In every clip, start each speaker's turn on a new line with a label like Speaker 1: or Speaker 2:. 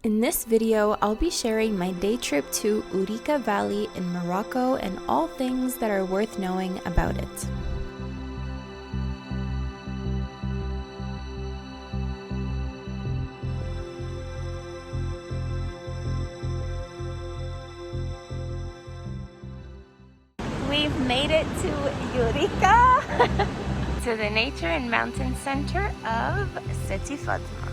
Speaker 1: In this video, I'll be sharing my day trip to Ourika Valley in Morocco and all things that are worth knowing about it. We've made it to Ourika, to the nature and mountain center of Sidi Fatma.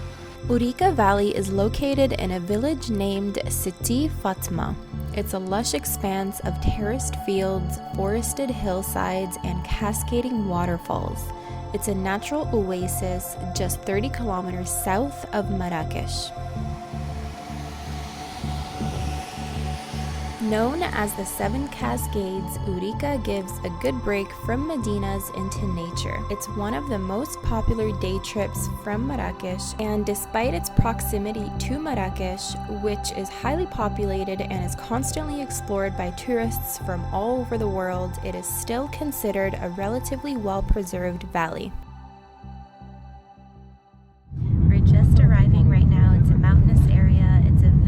Speaker 1: Ourika Valley is located in a village named Sidi Fatma. It's a lush expanse of terraced fields, forested hillsides, and cascading waterfalls. It's a natural oasis just 30 kilometers south of Marrakesh. Known as the Seven Cascades, Ourika gives a good break from Medinas into nature. It's one of the most popular day trips from Marrakesh, and despite its proximity to Marrakesh, which is highly populated and is constantly explored by tourists from all over the world, it is still considered a relatively well-preserved valley. We're just arriving right now. It's a mountainous area. It's a village.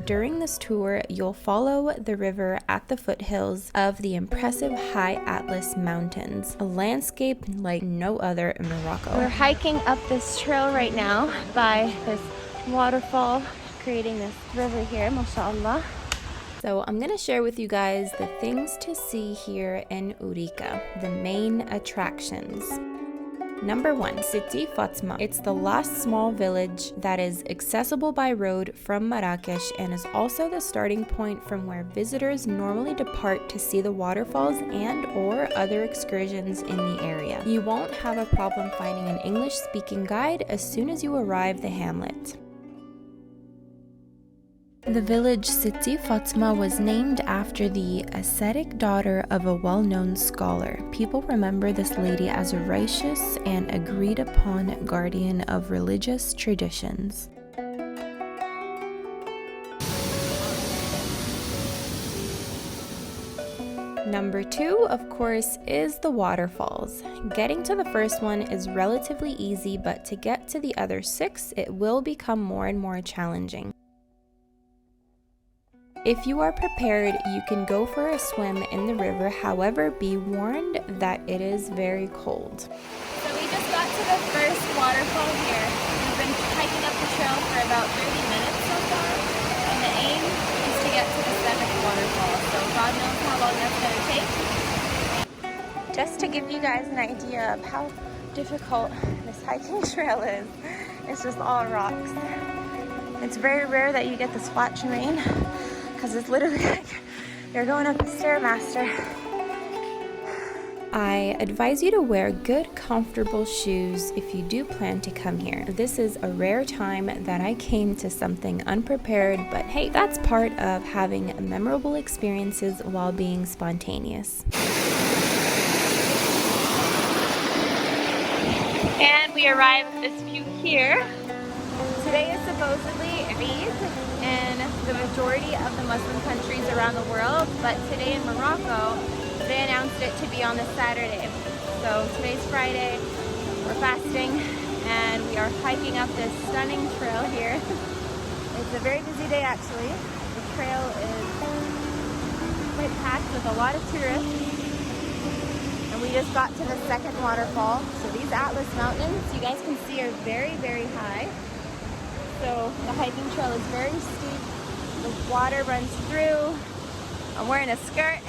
Speaker 1: During this tour, you'll follow the river at the foothills of the impressive High Atlas Mountains, a landscape like no other in Morocco. We're hiking up this trail right now by this waterfall, creating this river here, mashallah. So I'm going to share with you guys the things to see here in Ourika, the main attractions. Number 1, Sidi Fatma. It's the last small village that is accessible by road from Marrakesh and is also the starting point from where visitors normally depart to see the waterfalls and or other excursions in the area. You won't have a problem finding an English-speaking guide as soon as you arrive the hamlet. The village Sidi Fatma was named after the ascetic daughter of a well-known scholar. People remember this lady as a righteous and agreed-upon guardian of religious traditions. Number 2, of course, is the waterfalls. Getting to the first one is relatively easy, but to get to the other 6, it will become more and more challenging. If you are prepared, you can go for a swim in the river, however, be warned that it is very cold. So we just got to the first waterfall here. We've been hiking up the trail for about 30 minutes so far, and the aim is to get to the 7th waterfall, so God knows how long that's going to take. Just to give you guys an idea of how difficult this hiking trail is, it's just all rocks. It's very rare that you get this flat terrain, because it's literally like you're going up a Stairmaster. I advise you to wear good, comfortable shoes if you do plan to come here. This is a rare time that I came to something unprepared, but hey, that's part of having memorable experiences while being spontaneous. And we arrived at this view here. Today is supposedly Eid in the majority of the Muslim countries around the world, but today in Morocco, they announced it to be on the Saturday. So today's Friday, we're fasting, and we are hiking up this stunning trail here. It's a very busy day actually. The trail is quite packed with a lot of tourists. And we just got to the 2nd waterfall. So these Atlas Mountains, you guys can see, are very, very high. So the hiking trail is very steep, the water runs through. I'm wearing a skirt,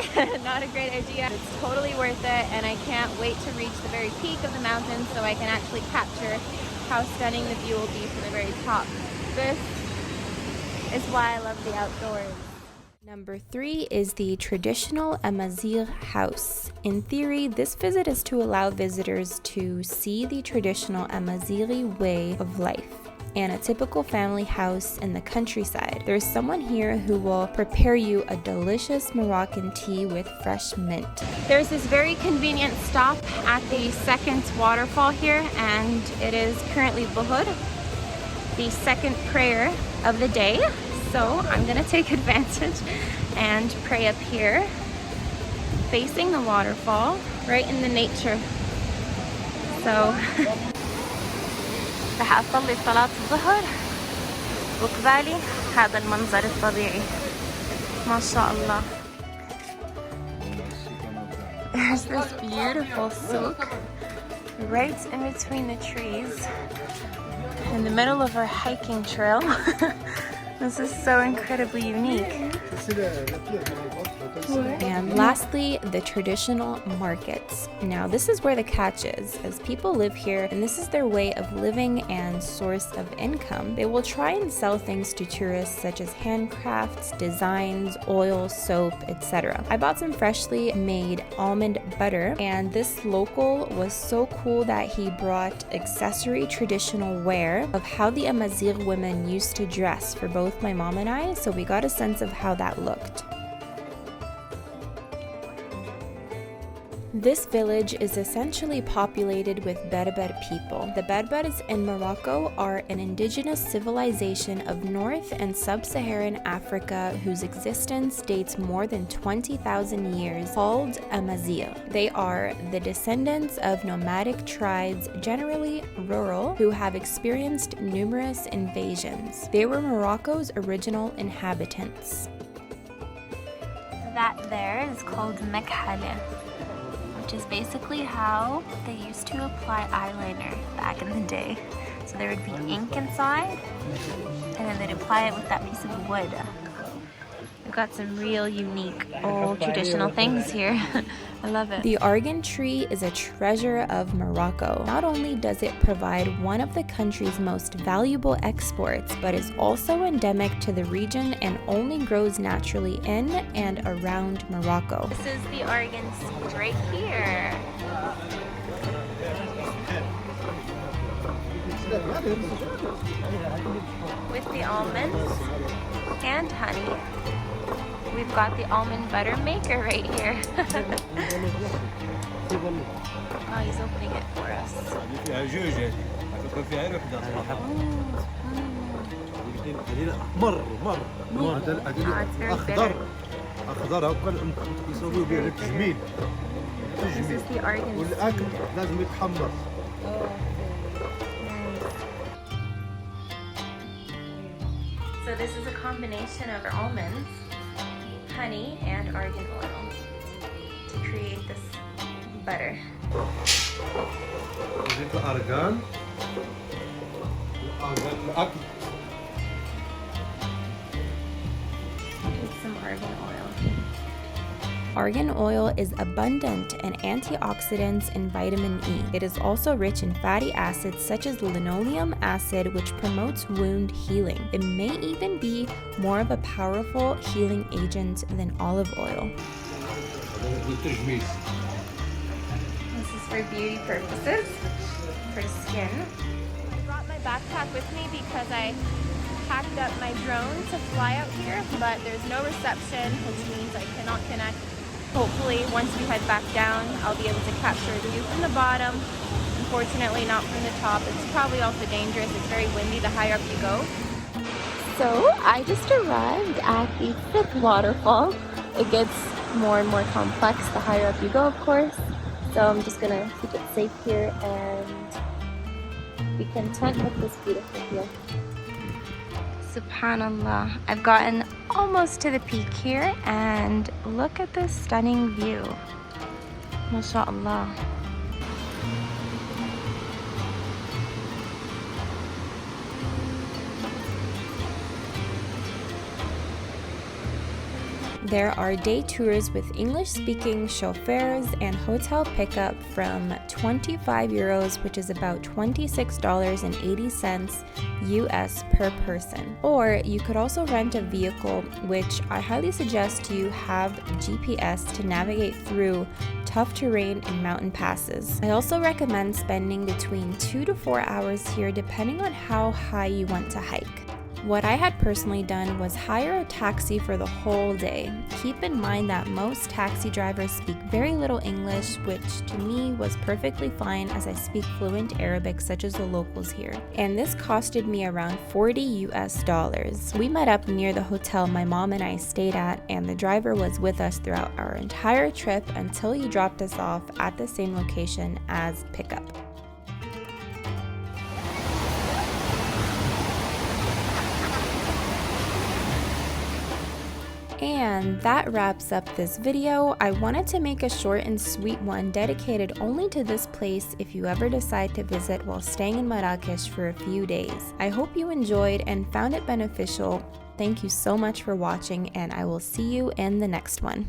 Speaker 1: not a great idea. It's totally worth it, and I can't wait to reach the very peak of the mountain so I can actually capture how stunning the view will be from the very top. This is why I love the outdoors. Number 3 is the traditional Amazigh house. In theory, this visit is to allow visitors to see the traditional Amazighi way of life and a typical family house in the countryside. There's someone here who will prepare you a delicious Moroccan tea with fresh mint. There's this very convenient stop at the 2nd waterfall here, and it is currently Buhur, the 2nd prayer of the day. So I'm gonna take advantage and pray up here, facing the waterfall, right in the nature. So رح أصلي صلاة الظهر وقبالي هذا المنظر الطبيعي ما شاء الله. There's this beautiful souk right in between the trees in the middle of our hiking trail. This is so incredibly unique. And lastly, the traditional markets. Now this is where the catch is, as people live here and this is their way of living and source of income. They will try and sell things to tourists such as handcrafts, designs, oil, soap, etc. I bought some freshly made almond butter, and this local was so cool that he brought accessory traditional wear of how the Amazigh women used to dress for both my mom and I, so we got a sense of how that looked. This village is essentially populated with Berber people. The Berbers in Morocco are an indigenous civilization of North and Sub-Saharan Africa whose existence dates more than 20,000 years, called Amazigh. They are the descendants of nomadic tribes, generally rural, who have experienced numerous invasions. They were Morocco's original inhabitants. That there is called Mekhale, which is basically how they used to apply eyeliner back in the day. So there would be ink inside, and then they'd apply it with that piece of wood. We've got some real unique old traditional things here. I love it. The argan tree is a treasure of Morocco. Not only does it provide one of the country's most valuable exports, but is also endemic to the region and only grows naturally in and around Morocco. This is the argan seed right here. With the almonds and honey. We've got the almond butter maker right here. Oh, he's opening it for us. This is the argan seed. So this is a combination of almonds, honey, and argan oil to create this butter. With some argan oil. Argan oil is abundant in antioxidants and vitamin E. It is also rich in fatty acids such as linoleic acid, which promotes wound healing. It may even be more of a powerful healing agent than olive oil. This is for beauty purposes, for skin. I brought my backpack with me because I packed up my drone to fly out here, but there's no reception, which means I cannot connect. Hopefully, once we head back down, I'll be able to capture a view from the bottom. Unfortunately, not from the top. It's probably also dangerous. It's very windy the higher up you go. So, I just arrived at the 5th waterfall. It gets more and more complex the higher up you go, of course. So, I'm just going to keep it safe here and be content with this beautiful view. Subhanallah, I've gotten almost to the peak here, and look at this stunning view. MashaAllah. There are day tours with English-speaking chauffeurs and hotel pickup from 25 euros, which is about $26.80 US per person. Or you could also rent a vehicle, which I highly suggest you have GPS to navigate through tough terrain and mountain passes. I also recommend spending between 2 to 4 hours here depending on how high you want to hike. What I had personally done was hire a taxi for the whole day. Keep in mind that most taxi drivers speak very little English, which to me was perfectly fine as I speak fluent Arabic such as the locals here. And this costed me around $40 US. We met up near the hotel my mom and I stayed at, and the driver was with us throughout our entire trip until he dropped us off at the same location as pickup.
Speaker 2: And that wraps up this video. I wanted to make a short and sweet one dedicated only to this place if you ever decide to visit while staying in Marrakesh for a few days. I hope you enjoyed and found it beneficial. Thank you so much for watching, and I will see you in the next one.